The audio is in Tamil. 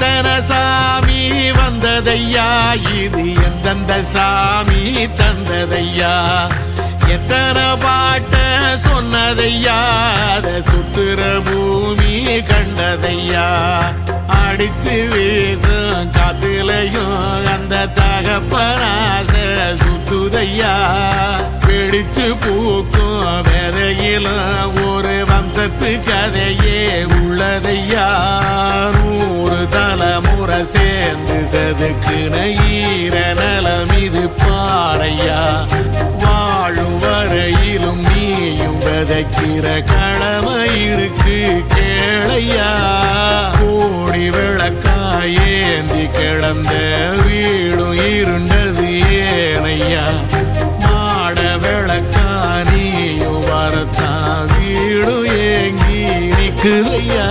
எத்தனை சாமி வந்ததையா, இது எந்தெந்த சாமி தந்ததையா, எத்தனை பாட்ட சொன்னதையா, அத சுத்துற பூமி கண்டதையா, அடிச்சு வீசும் காத்துலையும் அந்த தகப்பனாச சுத்துதையா, பிடிச்சு பூக்கும் விதையிலும் ஒரு வம்சத்து கதையே உள்ளதையா, 100 தலைமுறை சேர்ந்து செதுக்குன ஈர நலம் இது பாறையா, வாழும் வரையிலும் நீயும் விதைக்கிற கடமை இருக்கு கேளையா, கோடி விளக்காயேந்தி கிடந்த வீடும் இருண்டது ஏனையா, மாட விளக்கா நீயும் வரத்தான் வீடும் ஏங்கி நிக்குதையா.